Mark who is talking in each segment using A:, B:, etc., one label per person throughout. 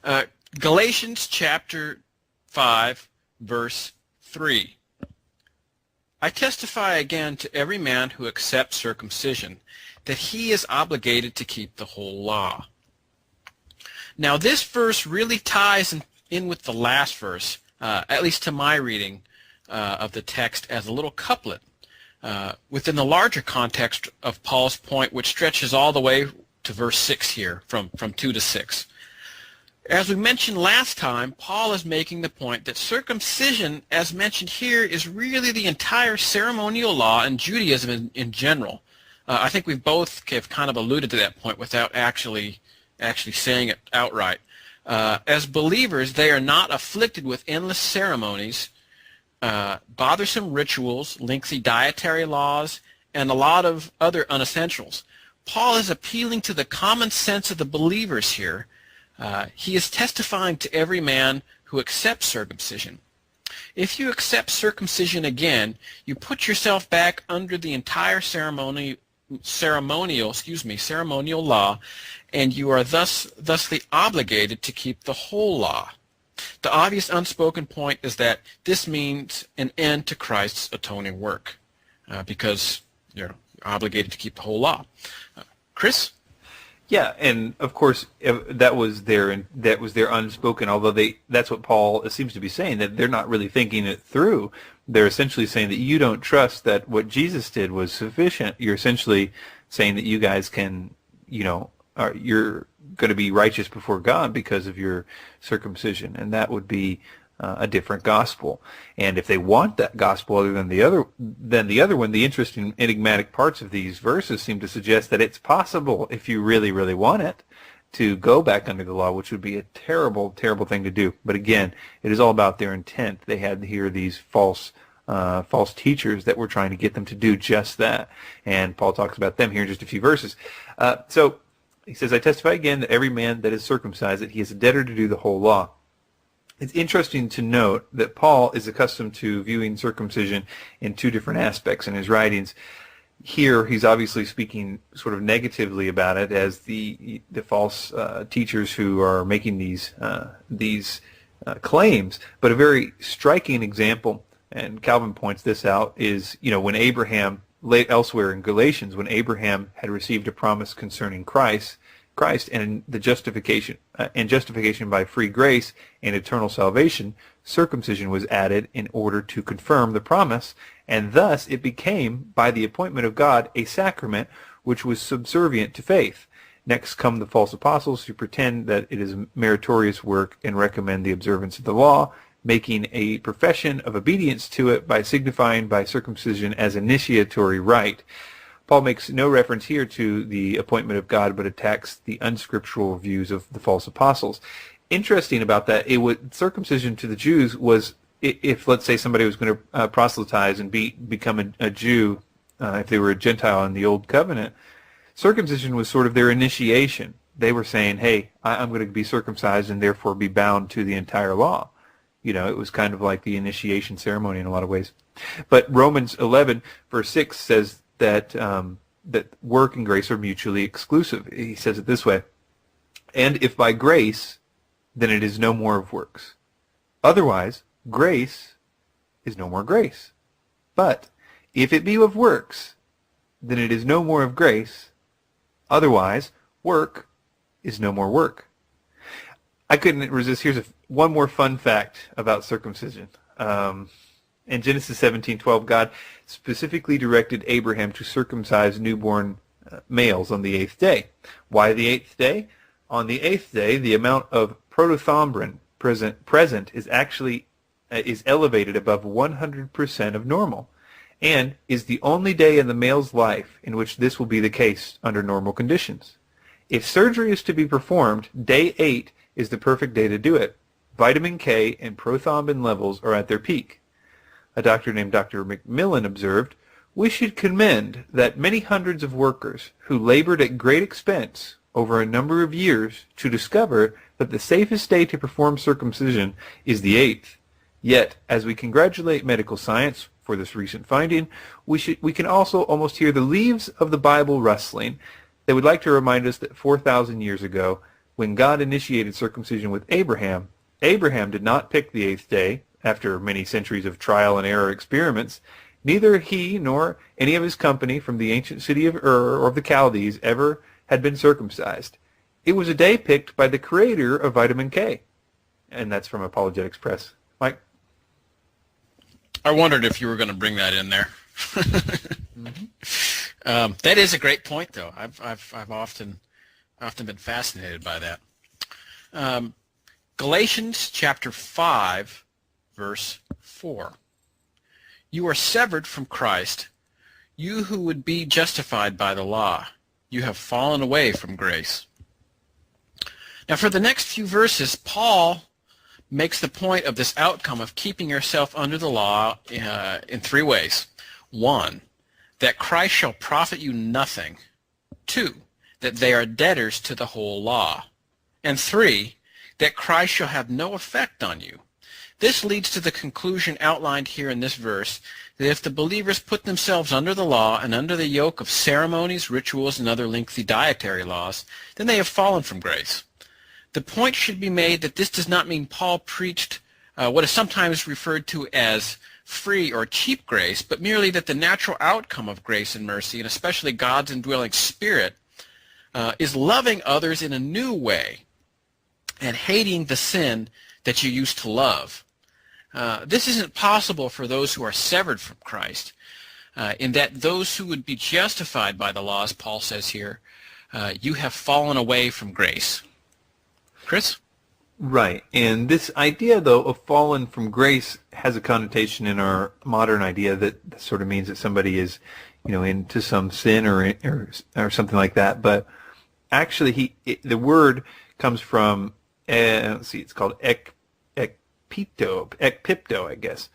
A: Uh, Galatians chapter 5, verse 3. I testify again to every man who accepts circumcision that he is obligated to keep the whole law. Now this verse really ties in with the last verse, at least to my reading of the text, as a little couplet within the larger context of Paul's point, which stretches all the way to verse 6 here, from 2 to 6. As we mentioned last time, Paul is making the point that circumcision, as mentioned here, is really the entire ceremonial law and Judaism in general. I think we both have kind of alluded to that point without actually saying it outright. As believers, they are not afflicted with endless ceremonies, bothersome rituals, lengthy dietary laws, and a lot of other unessentials. Paul is appealing to the common sense of the believers here. He is testifying to every man who accepts circumcision. If you accept circumcision again, you put yourself back under the entire ceremonial law, and you are thusly obligated to keep the whole law. The obvious unspoken point is that this means an end to Christ's atoning work, because you're obligated to keep the whole law. Chris?
B: Yeah, and of course that was their unspoken. Although that's what Paul seems to be saying, that they're not really thinking it through. They're essentially saying that you don't trust that what Jesus did was sufficient. You're essentially saying that you guys can, you're going to be righteous before God because of your circumcision, and that would be a different gospel. And if they want that gospel other than the other one, the interesting enigmatic parts of these verses seem to suggest that it's possible, if you really, really want it, to go back under the law, which would be a terrible, terrible thing to do. But again, it is all about their intent. They had here these false teachers that were trying to get them to do just that. And Paul talks about them here in just a few verses. So he says, I testify again that every man that is circumcised, that he is a debtor to do the whole law. It's interesting to note that Paul is accustomed to viewing circumcision in two different aspects in his writings. Here, he's obviously speaking sort of negatively about it as the false teachers who are making these claims. But a very striking example, and Calvin points this out, is when Abraham, elsewhere in Galatians, when Abraham had received a promise concerning Christ and the justification by free grace and eternal salvation, circumcision was added in order to confirm the promise, and thus it became, by the appointment of God, a sacrament which was subservient to faith. Next come the false apostles who pretend that it is a meritorious work and recommend the observance of the law, making a profession of obedience to it by signifying by circumcision as initiatory rite. Paul makes no reference here to the appointment of God, but attacks the unscriptural views of the false apostles. Interesting about that, circumcision to the Jews was, if let's say somebody was going to proselytize and become a Jew, if they were a Gentile in the Old Covenant, circumcision was sort of their initiation. They were saying, hey, I'm going to be circumcised and therefore be bound to the entire law. It was kind of like the initiation ceremony in a lot of ways. But Romans 11, verse 6 says that work and grace are mutually exclusive. He says it this way, and if by grace, then it is no more of works. Otherwise, grace is no more grace. But if it be of works, then it is no more of grace. Otherwise, work is no more work. I couldn't resist. Here's one more fun fact about circumcision. In Genesis 17:12, God specifically directed Abraham to circumcise newborn males on the 8th day. Why the 8th day? On the 8th day, the amount of protothrombin present is elevated above 100% of normal, and is the only day in the male's life in which this will be the case under normal conditions. If surgery is to be performed, day 8 is the perfect day to do it. Vitamin K and prothrombin levels are at their peak. A doctor named Dr. McMillan observed, we should commend that many hundreds of workers who labored at great expense over a number of years to discover that the safest day to perform circumcision is the 8th. Yet, as we congratulate medical science for this recent finding, we can also almost hear the leaves of the Bible rustling. They would like to remind us that 4,000 years ago, when God initiated circumcision with Abraham, Abraham did not pick the 8th day after many centuries of trial and error experiments. Neither he nor any of his company from the ancient city of Ur or of the Chaldees ever had been circumcised. It was a day picked by the creator of vitamin K. And that's from Apologetics Press. Mike?
A: I wondered if you were going to bring that in there. That is a great point, though. I've often been fascinated by that. Galatians chapter 5, verse 4. You are severed from Christ, you who would be justified by the law. You have fallen away from grace. Now, for the next few verses, Paul makes the point of this outcome of keeping yourself under the law in 3 ways. 1, that Christ shall profit you nothing. 2, that they are debtors to the whole law. And 3, that Christ shall have no effect on you. This leads to the conclusion outlined here in this verse, that if the believers put themselves under the law and under the yoke of ceremonies, rituals, and other lengthy dietary laws, then they have fallen from grace. The point should be made that this does not mean Paul preached what is sometimes referred to as free or cheap grace, but merely that the natural outcome of grace and mercy, and especially God's indwelling Spirit, is loving others in a new way and hating the sin that you used to love. This isn't possible for those who are severed from Christ, in that those who would be justified by the law, as Paul says here, you have fallen away from grace. Chris?
B: Right. And this idea, though, of fallen from grace has a connotation in our modern idea that sort of means that somebody is, into some sin or something like that. But actually, the word comes from, it's called ekpipto, I guess.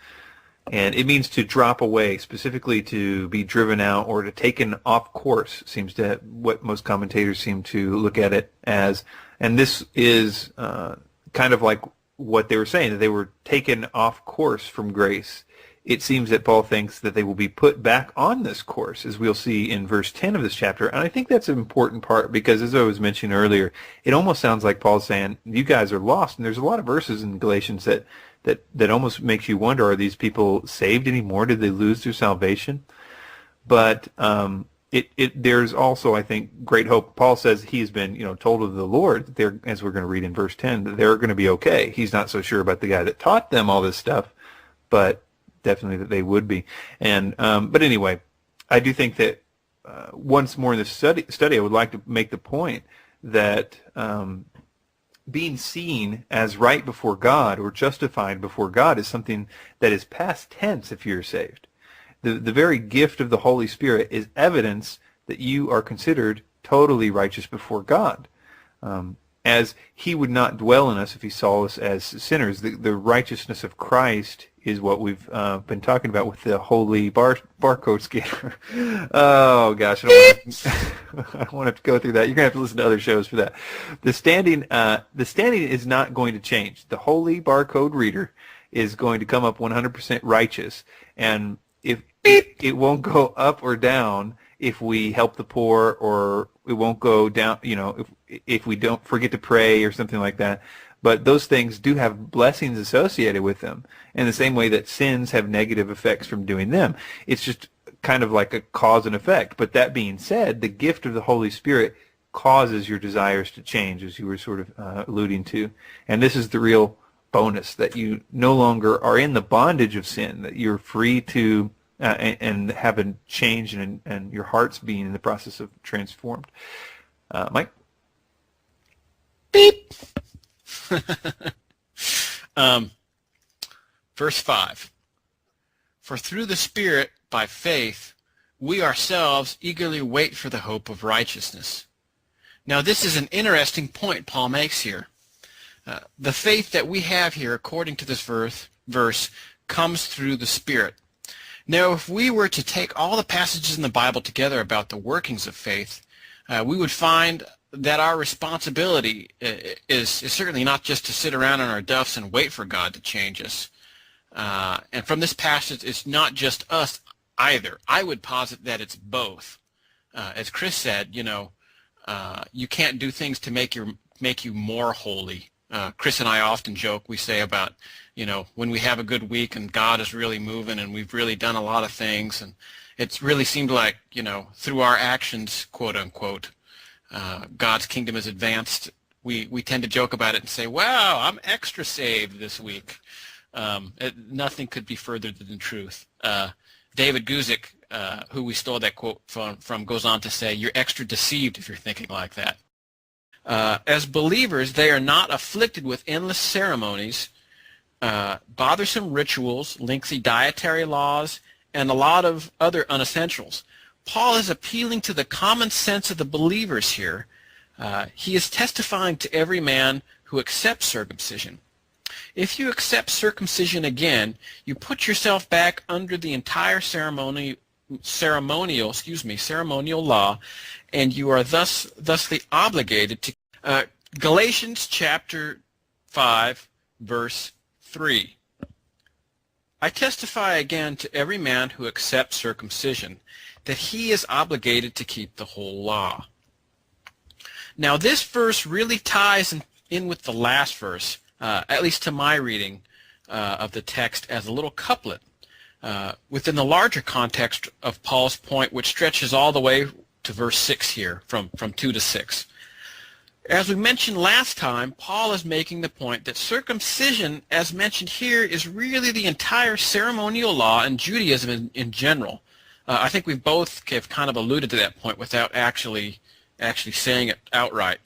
B: And it means to drop away, specifically to be driven out or to taken off course, seems to what most commentators seem to look at it as. And this is kind of like what they were saying, that they were taken off course from grace. It seems that Paul thinks that they will be put back on this course, as we'll see in verse 10 of this chapter. And I think that's an important part because, as I was mentioning earlier, it almost sounds like Paul's saying, you guys are lost. And there's a lot of verses in Galatians that almost makes you wonder, are these people saved anymore? Did they lose their salvation? But there's also, I think, great hope. Paul says he's been, told of the Lord, that they're, as we're going to read in verse 10, that they're going to be okay. He's not so sure about the guy that taught them all this stuff, but definitely that they would be. And but anyway, I do think that once more in this study, I would like to make the point that being seen as right before God or justified before God is something that is past tense if you're saved. The very gift of the Holy Spirit is evidence that you are considered totally righteous before God. As he would not dwell in us if he saw us as sinners. The righteousness of Christ is what we've been talking about with the holy barcode scanner. Oh gosh, I don't want to have to go through that. You're going to have to listen to other shows for that. The standing is not going to change. The holy barcode reader is going to come up 100% righteous, and if it won't go up or down if we help the poor, or it won't go down, if we don't forget to pray or something like that. But those things do have blessings associated with them in the same way that sins have negative effects from doing them. It's just kind of like a cause and effect. But that being said, the gift of the Holy Spirit causes your desires to change, as you were sort of alluding to. And this is the real bonus, that you no longer are in the bondage of sin, that you're free to and have a change and your heart's being in the process of transformed. Mike?
A: Beep. Verse 5. For through the Spirit, by faith, we ourselves eagerly wait for the hope of righteousness. Now this is an interesting point Paul makes here. The faith that we have here, according to this verse, comes through the Spirit. Now, if we were to take all the passages in the Bible together about the workings of faith, we would find that our responsibility is certainly not just to sit around on our duffs and wait for God to change us. And from this passage, it's not just us either. I would posit that it's both. As Chris said, you can't do things to make your make you more holy. Chris and I often joke, we say about, when we have a good week and God is really moving and we've really done a lot of things, and it's really seemed like, through our actions, quote unquote, God's kingdom is advanced. We tend to joke about it and say, wow, I'm extra saved this week. Nothing could be further than the truth. David Guzik, who we stole that quote from, goes on to say, you're extra deceived if you're thinking like that. As believers, they are not afflicted with endless ceremonies, bothersome rituals, lengthy dietary laws, and a lot of other unessentials. Paul is appealing to the common sense of the believers here. He is testifying to every man who accepts circumcision. If you accept circumcision again, you put yourself back under the entire ceremonial law, and you are thusly obligated to. Galatians chapter 5, verse 3. I testify again to every man who accepts circumcision that he is obligated to keep the whole law. Now this verse really ties in with the last verse, at least to my reading of the text, as a little couplet within the larger context of Paul's point, which stretches all the way to verse 6 here, from 2 to 6. As we mentioned last time, Paul is making the point that circumcision, as mentioned here, is really the entire ceremonial law and Judaism in general. I think we both have kind of alluded to that point without actually saying it outright.